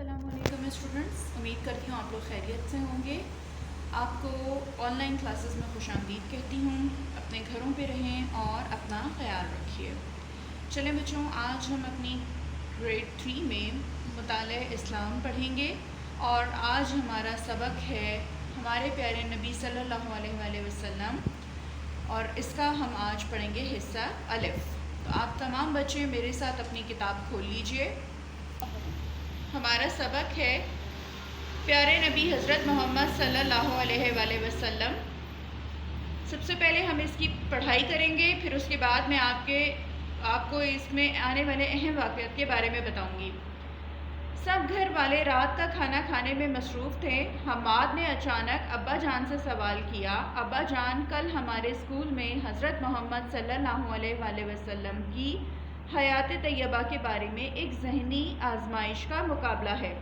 السلام علیکم اسٹوڈنٹس، امید کرتی ہوں آپ لوگ خیریت سے ہوں گے۔ آپ کو آن لائن کلاسز میں خوش آمدید کہتی ہوں۔ اپنے گھروں پہ رہیں اور اپنا خیال رکھیے۔ چلیں بچوں، آج ہم اپنی گریڈ 3 میں مطالعہ اسلام پڑھیں گے اور آج ہمارا سبق ہے ہمارے پیارے نبی صلی اللہ علیہ وآلہ وسلم، اور اس کا ہم آج پڑھیں گے حصہ الف۔ تو آپ تمام بچے میرے ساتھ اپنی کتاب کھول لیجئے۔ ہمارا سبق ہے پیارے نبی حضرت محمد صلی اللہ علیہ وآلہ وسلم۔ سب سے پہلے ہم اس کی پڑھائی کریں گے، پھر اس کے بعد میں آپ کو اس میں آنے والے اہم واقعات کے بارے میں بتاؤں گی۔ سب گھر والے رات کا کھانا کھانے میں مصروف تھے۔ حماد نے اچانک ابا جان سے سوال کیا، ابا جان، کل ہمارے اسکول میں حضرت محمد صلی اللہ علیہ وآلہ وسلم کی حیات طیبہ کے بارے میں ایک ذہنی آزمائش کا مقابلہ ہے۔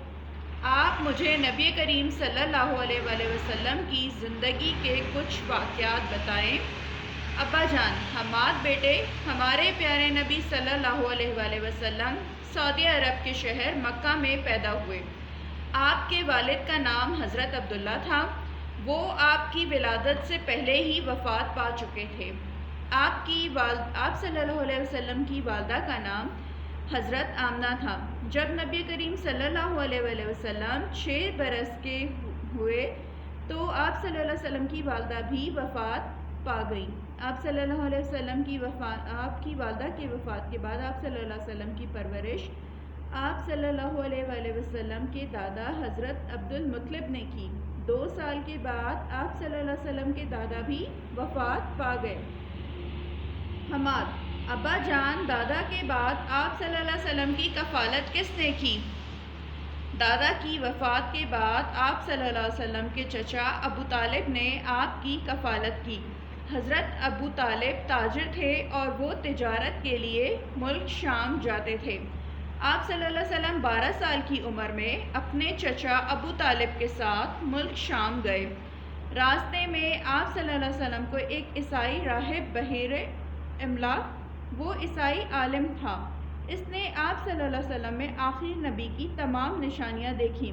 آپ مجھے نبی کریم صلی اللہ علیہ وآلہ وسلم کی زندگی کے کچھ واقعات بتائیں۔ ابا جان: حماد بیٹے، ہمارے پیارے نبی صلی اللہ علیہ وآلہ وسلم سعودی عرب کے شہر مکہ میں پیدا ہوئے۔ آپ کے والد کا نام حضرت عبداللہ تھا۔ وہ آپ کی ولادت سے پہلے ہی وفات پا چکے تھے۔ آپ صلی اللہ علیہ وسلم کی والدہ کا نام حضرت آمنہ تھا۔ جب نبی کریم صلی اللہ علیہ وآلہ وسلم 6 برس کے ہوئے تو آپ صلی اللہ علیہ وسلم کی والدہ بھی وفات پا گئیں۔ آپ صلی اللہ علیہ وسلم آپ کی والدہ کی وفات کے بعد آپ صلی اللہ علیہ وسلم کی پرورش آپ صلی اللہ علیہ وآلہ وسلم کے دادا حضرت عبد المطلب نے کی۔ 2 سال کے بعد آپ صلی اللہ علیہ وسلم کے دادا بھی وفات پا گئے۔ حماد: ابا جان، دادا کے بعد آپ صلی اللہ علیہ وسلم کی کفالت کس نے کی؟ دادا کی وفات کے بعد آپ صلی اللہ علیہ وسلم کے چچا ابو طالب نے آپ کی کفالت کی۔ حضرت ابو طالب تاجر تھے اور وہ تجارت کے لیے ملک شام جاتے تھے۔ آپ صلی اللہ علیہ وسلم 12 سال کی عمر میں اپنے چچا ابو طالب کے ساتھ ملک شام گئے۔ راستے میں آپ صلی اللہ علیہ وسلم کو ایک عیسائی راہب بحیر املا، وہ عیسائی عالم تھا، اس نے آپ صلی اللہ علیہ وسلم میں آخری نبی کی تمام نشانیاں دیکھیں۔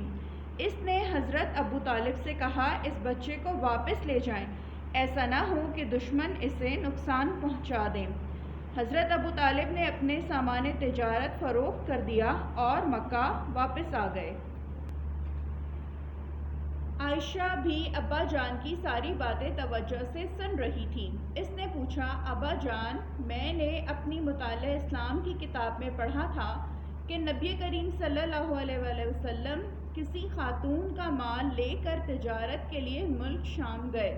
اس نے حضرت ابو طالب سے کہا، اس بچے کو واپس لے جائیں، ایسا نہ ہو کہ دشمن اسے نقصان پہنچا دیں۔ حضرت ابو طالب نے اپنے سامان تجارت فروخت کر دیا اور مکہ واپس آ گئے۔ عائشہ بھی ابا جان کی ساری باتیں توجہ سے سن رہی تھی۔ اس نے پوچھا، ابا جان، میں نے اپنی مطالعہ اسلام کی کتاب میں پڑھا تھا کہ نبی کریم صلی اللہ علیہ وآلہ وسلم کسی خاتون کا مال لے کر تجارت کے لیے ملک شام گئے۔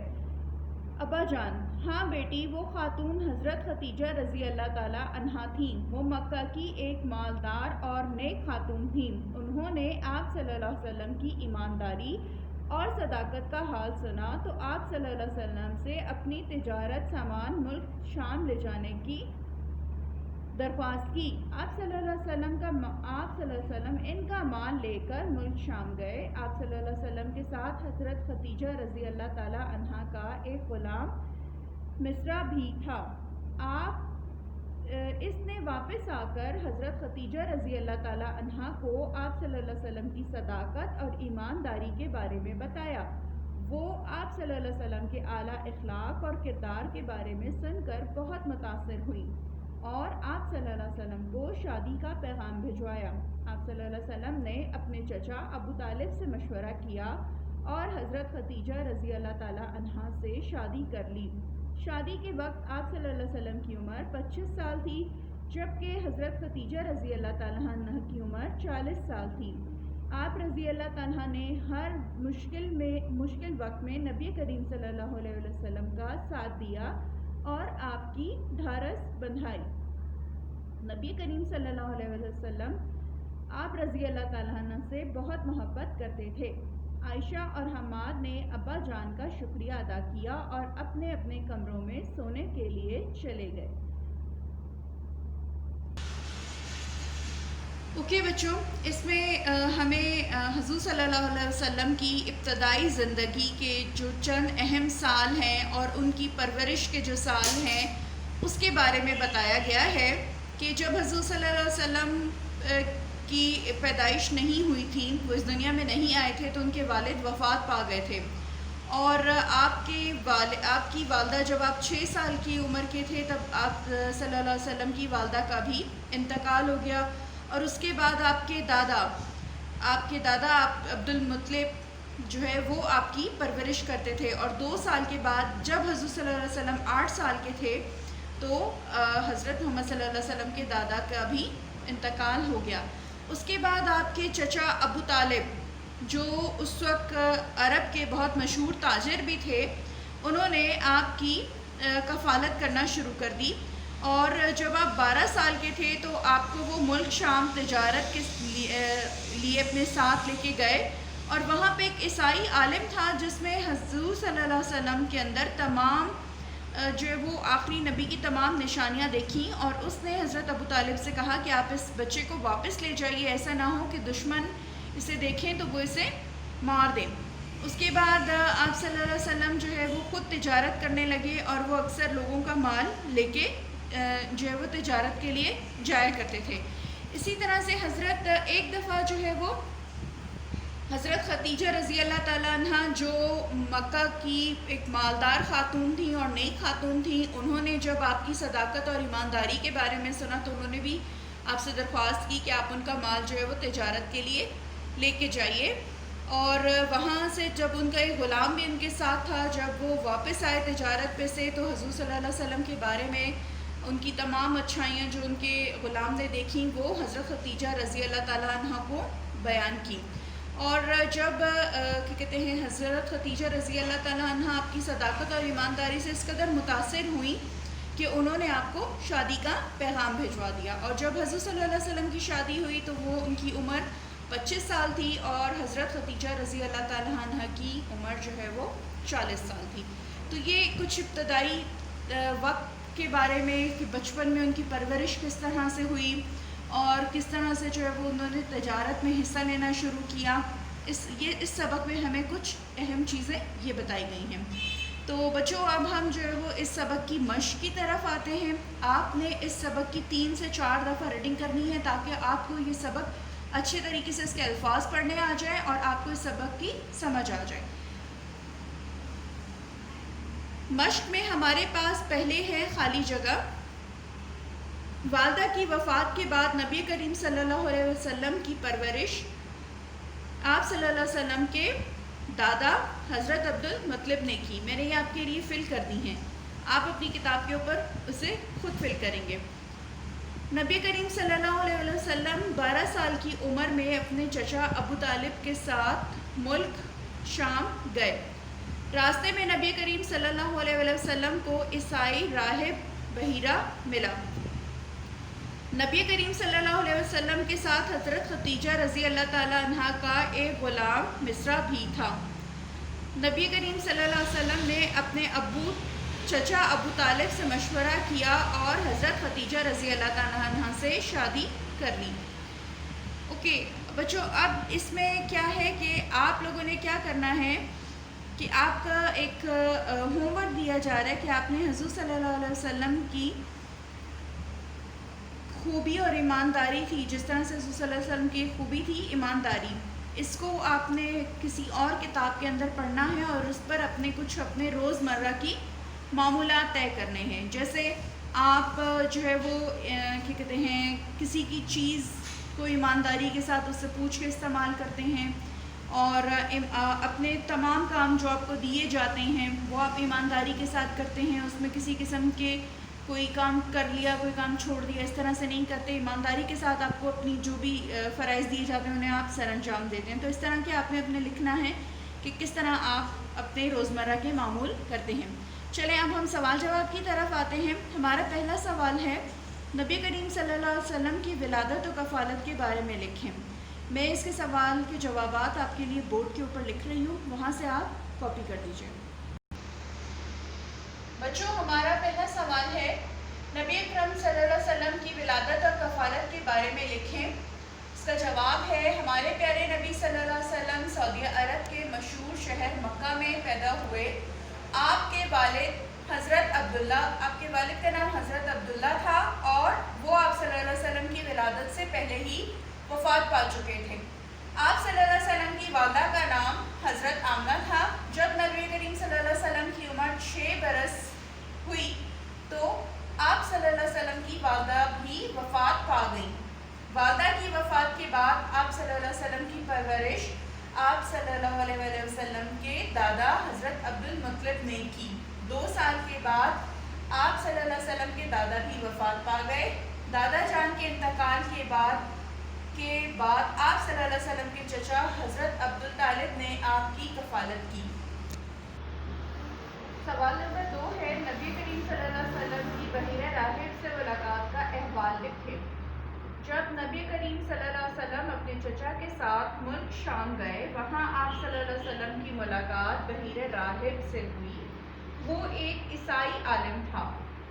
ابا جان: ہاں بیٹی، وہ خاتون حضرت خدیجہ رضی اللہ تعالیٰ عنہا تھیں۔ وہ مکہ کی ایک مالدار اور نیک خاتون تھیں۔ انہوں نے آپ صلی اللہ علیہ وسلم کی ایمانداری اور صداقت کا حال سنا تو آپ صلی اللہ علیہ وسلم سے اپنی تجارت سامان ملک شام لے جانے کی درخواست کی۔ آپ صلی اللہ علیہ وسلم ان کا مال لے کر ملک شام گئے۔ آپ صلی اللہ علیہ وسلم کے ساتھ حضرت خدیجہ رضی اللہ تعالیٰ عنہا کا ایک غلام مصرع بھی تھا۔ اس نے واپس آ کر حضرت خدیجہ رضی اللہ تعالیٰ عنہا کو آپ صلی اللہ علیہ وسلم کی صداقت اور ایمانداری کے بارے میں بتایا۔ وہ آپ صلی اللہ علیہ وسلم کے اعلیٰ اخلاق اور کردار کے بارے میں سن کر بہت متاثر ہوئی اور آپ صلی اللہ علیہ وسلم کو شادی کا پیغام بھجوایا۔ آپ صلی اللہ علیہ وسلم نے اپنے چچا ابو طالب سے مشورہ کیا اور حضرت خدیجہ رضی اللہ تعالیٰ عنہا سے شادی کر لی۔ شادی کے وقت آپ صلی اللہ علیہ وسلم کی عمر 25 سال تھی، جبکہ حضرت خدیجہ رضی اللہ تعالیٰ عنہ کی عمر 40 سال تھی۔ آپ رضی اللہ تعالیٰ نے ہر مشکل وقت میں نبی کریم صلی اللہ علیہ وسلم کا ساتھ دیا اور آپ کی ڈھارس بندھائی۔ نبی کریم صلی اللہ علیہ وسلم آپ رضی اللہ تعالیٰ عنہ سے بہت محبت کرتے تھے۔ عائشہ اور حماد نے ابا جان کا شکریہ ادا کیا اور اپنے اپنے کمروں میں سونے کے لیے چلے گئے۔ اوکے بچوں، اس میں ہمیں حضور صلی اللہ علیہ وسلم کی ابتدائی زندگی کے جو چند اہم سال ہیں اور ان کی پرورش کے جو سال ہیں اس کے بارے میں بتایا گیا ہے کہ جب حضور صلی اللہ علیہ وسلم کی پیدائش نہیں ہوئی تھی، وہ اس دنیا میں نہیں آئے تھے، تو ان کے والد وفات پا گئے تھے، اور آپ کی والدہ جب آپ 6 سال کی عمر کے تھے تب آپ صلی اللہ علیہ وسلم کی والدہ کا بھی انتقال ہو گیا، اور اس کے بعد آپ کے دادا عبد المطلب جو ہے وہ آپ کی پرورش کرتے تھے، اور 2 سال کے بعد جب حضور صلی اللہ علیہ وسلم 8 سال کے تھے تو حضرت محمد صلی اللہ علیہ وسلم کے دادا کا بھی انتقال ہو گیا۔ اس کے بعد آپ کے چچا ابو طالب جو اس وقت عرب کے بہت مشہور تاجر بھی تھے، انہوں نے آپ کی کفالت کرنا شروع کر دی، اور جب آپ 12 سال کے تھے تو آپ کو وہ ملک شام تجارت کے لیے اپنے ساتھ لے کے گئے، اور وہاں پہ ایک عیسائی عالم تھا جس میں حضور صلی اللہ علیہ وسلم کے اندر تمام جو ہے وہ آخری نبی کی تمام نشانیاں دیکھیں، اور اس نے حضرت ابو طالب سے کہا کہ آپ اس بچے کو واپس لے جائیے، ایسا نہ ہو کہ دشمن اسے دیکھیں تو وہ اسے مار دیں۔ اس کے بعد آپ صلی اللہ علیہ وسلم جو ہے وہ خود تجارت کرنے لگے، اور وہ اکثر لوگوں کا مال لے کے جو ہے وہ تجارت کے لیے جایا کرتے تھے۔ اسی طرح سے حضرت ایک دفعہ جو ہے وہ حضرت خدیجہ رضی اللہ تعالیٰ عنہ جو مکہ کی ایک مالدار خاتون تھیں اور نیک خاتون تھیں، انہوں نے جب آپ کی صداقت اور ایمانداری کے بارے میں سنا تو انہوں نے بھی آپ سے درخواست کی کہ آپ ان کا مال جو ہے وہ تجارت کے لیے لے کے جائیے، اور وہاں سے جب ان کا ایک غلام بھی ان کے ساتھ تھا، جب وہ واپس آئے تجارت پہ سے تو حضور صلی اللہ علیہ وسلم کے بارے میں ان کی تمام اچھائیاں جو ان کے غلام نے دیکھیں وہ حضرت خدیجہ رضی اللہ تعالیٰ عنہ کو بیان کی، اور جب کیا کہتے ہیں حضرت خدیجہ رضی اللہ تعالیٰ عنہ آپ کی صداقت اور ایمانداری سے اس قدر متاثر ہوئیں کہ انہوں نے آپ کو شادی کا پیغام بھیجوا دیا، اور جب حضور صلی اللہ علیہ وسلم کی شادی ہوئی تو وہ ان کی عمر 25 سال تھی، اور حضرت خدیجہ رضی اللہ تعالیٰ عنہ کی عمر جو ہے وہ 40 سال تھی۔ تو یہ کچھ ابتدائی وقت کے بارے میں کہ بچپن میں ان کی پرورش کس طرح سے ہوئی، اور کس طرح سے جو ہے وہ انہوں نے تجارت میں حصہ لینا شروع کیا، اس سبق میں ہمیں کچھ اہم چیزیں یہ بتائی گئی ہیں۔ تو بچوں اب ہم جو ہے وہ اس سبق کی مشق کی طرف آتے ہیں۔ آپ نے اس سبق کی 3 سے 4 دفعہ ریڈنگ کرنی ہے تاکہ آپ کو یہ سبق اچھے طریقے سے اس کے الفاظ پڑھنے آ جائیں اور آپ کو اس سبق کی سمجھ آ جائے۔ مشق میں ہمارے پاس پہلے ہے خالی جگہ۔ والدہ کی وفات کے بعد نبی کریم صلی اللہ علیہ وسلم کی پرورش آپ صلی اللہ علیہ وسلم کے دادا حضرت عبد المطلب نے کی۔ میں نے یہ آپ کے لیے فل کر دی ہیں، آپ اپنی کتاب کے اوپر اسے خود فل کریں گے۔ نبی کریم صلی اللہ علیہ وسلم 12 سال کی عمر میں اپنے چچا ابو طالب کے ساتھ ملک شام گئے۔ راستے میں نبی کریم صلی اللہ علیہ وسلم کو عیسائی راہب بحیرہ ملا۔ نبی کریم صلی اللہ علیہ وسلم کے ساتھ حضرت خدیجہ رضی اللہ تعالیٰ عنہ کا ایک غلام مصرع بھی تھا۔ نبی کریم صلی اللہ علیہ وسلم نے اپنے چچا ابو طالب سے مشورہ کیا اور حضرت خدیجہ رضی اللہ تعالیٰ عنہ سے شادی کر لی۔ اوکے بچوں، اب اس میں کیا ہے کہ آپ لوگوں نے کیا کرنا ہے کہ آپ کا ایک ہوم ورک دیا جا رہا ہے کہ آپ نے حضور صلی اللہ علیہ وسلم کی خوبی اور ایمانداری تھی، جس طرح سے حضور صلی اللہ علیہ وسلم کی خوبی تھی ایمانداری، اس کو آپ نے کسی اور کتاب کے اندر پڑھنا ہے اور اس پر اپنے روزمرہ کی معمولات طے کرنے ہیں۔ جیسے آپ جو ہے وہ کیا کہتے ہیں کسی کی چیز کو ایمانداری کے ساتھ اس سے پوچھ کے استعمال کرتے ہیں، اور اپنے تمام کام جو آپ کو دیے جاتے ہیں وہ آپ ایمانداری کے ساتھ کرتے ہیں، اس میں کسی قسم کے کوئی کام کر لیا کوئی کام چھوڑ دیا اس طرح سے نہیں کرتے، ایمانداری کے ساتھ آپ کو اپنی جو بھی فرائض دیے جاتے ہیں انہیں آپ سر انجام دیتے ہیں۔ تو اس طرح کے آپ نے اپنے لکھنا ہے کہ کس طرح آپ اپنے روزمرہ کے معمول کرتے ہیں۔ چلیں اب ہم سوال جواب کی طرف آتے ہیں۔ ہمارا پہلا سوال ہے نبی کریم صلی اللہ علیہ وسلم کی ولادت و کفالت کے بارے میں لکھیں۔ میں اس کے سوال کے جوابات آپ کے لیے بورڈ کے اوپر لکھ رہی ہوں، وہاں سے آپ کاپی کر دیجیے۔ بچوں ہمارا پہلا سوال ہے نبی اکرم صلی اللہ علیہ وسلم کی ولادت اور کفالت کے بارے میں لکھیں۔ اس کا جواب ہے ہمارے پیارے نبی صلی اللہ علیہ وسلم سعودی عرب کے مشہور شہر مکہ میں پیدا ہوئے۔ آپ کے والد حضرت عبداللہ، آپ کے والد کا نام حضرت عبداللہ تھا، اور وہ آپ صلی اللہ علیہ وسلم کی ولادت سے پہلے ہی وفات پا چکے تھے۔ آپ صلی اللہ علیہ وسلم کی والدہ کا نام حضرت آمنہ تھا۔ جب نبی کریم صلی اللہ علیہ وسلم کی عمر 6 برس ہوئی تو آپ صلی اللہ علیہ وسلم کی والدہ بھی وفات پا گئیں۔ والدہ کی وفات کے بعد آپ صلی اللہ علیہ وسلم کی پرورش آپ صلی اللہ علیہ وسلم کے دادا حضرت عبد المطلب نے کی۔ 2 سال کے بعد آپ صلی اللہ علیہ وسلم کے دادا بھی وفات پا گئے۔ دادا جان کے انتقال کے بعد آپ صلی اللہ علیہ وسلم کے چچا حضرت عبدالطالب نے آپ کی کفالت کی۔ سوال نمبر 2 ہے، نبی کریم صلی اللہ علیہ وسلم کی بحیرہ راہب سے ملاقات کا احوال لکھیں۔ جب نبی کریم صلی اللہ علیہ وسلم اپنے چچا کے ساتھ ملک شام گئے، وہاں آپ صلی اللہ علیہ وسلم کی ملاقات بحیرہ راہب سے ہوئی۔ وہ ایک عیسائی عالم تھا۔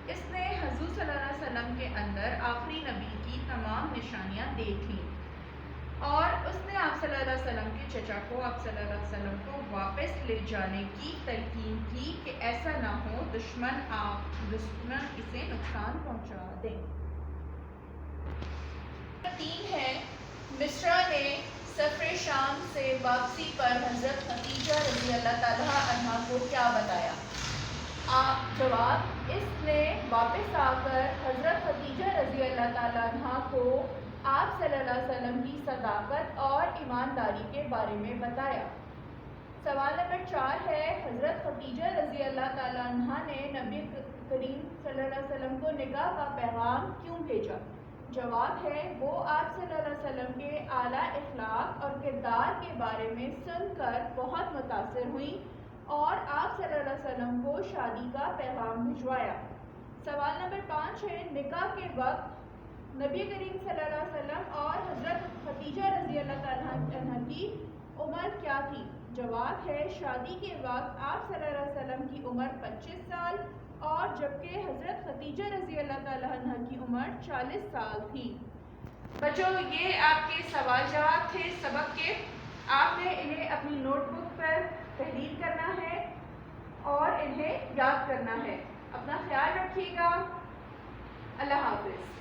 اس نے حضور صلی اللہ علیہ وسلم کے اندر آخری نبی کی تمام نشانیاں دیکھ لیں، اور اس نے آپ صلی اللہ علیہ وسلم کے چچا کو آپ صلی اللہ علیہ وسلم کو واپس لے جانے کی تلقین کی کہ ایسا نہ ہو دشمن اسے نقصان پہنچا دیں۔ 3 ہے، مصرع نے سفر شام سے واپسی پر حضرت خدیجہ رضی اللہ تعالیٰ عنہ کو کیا بتایا؟ جواب، اس نے واپس آ کر حضرت خدیجہ رضی اللہ تعالیٰ عنہ کو آپ صلی اللہ علیہ وسلم کی صداقت اور ایمانداری کے بارے میں بتایا۔ سوال نمبر 4 ہے، حضرت خدیجہ رضی اللہ تعالیٰ عنہ نے نبی کریم صلی اللہ علیہ وسلم کو نکاح کا پیغام کیوں بھیجا؟ جواب ہے، وہ آپ صلی اللہ علیہ وسلم کے اعلیٰ اخلاق اور کردار کے بارے میں سن کر بہت متاثر ہوئیں اور آپ صلی اللہ علیہ وسلم کو شادی کا پیغام بھجوایا۔ سوال نمبر 5 ہے، نکاح کے وقت نبی کریم صلی اللہ علیہ وسلم اور حضرت خدیجہ رضی اللہ تعالیٰ عنہ کی عمر کیا تھی؟ جواب ہے، شادی کے وقت آپ صلی اللہ علیہ وسلم کی عمر 25 سال اور جبکہ حضرت خدیجہ رضی اللہ تعالیٰ عنہ کی عمر 40 سال تھی۔ بچوں، یہ آپ کے سوال جواب تھے سبق کے۔ آپ نے انہیں اپنی نوٹ بک پر تحریر کرنا ہے اور انہیں یاد کرنا ہے۔ اپنا خیال رکھیے گا۔ اللہ حافظ۔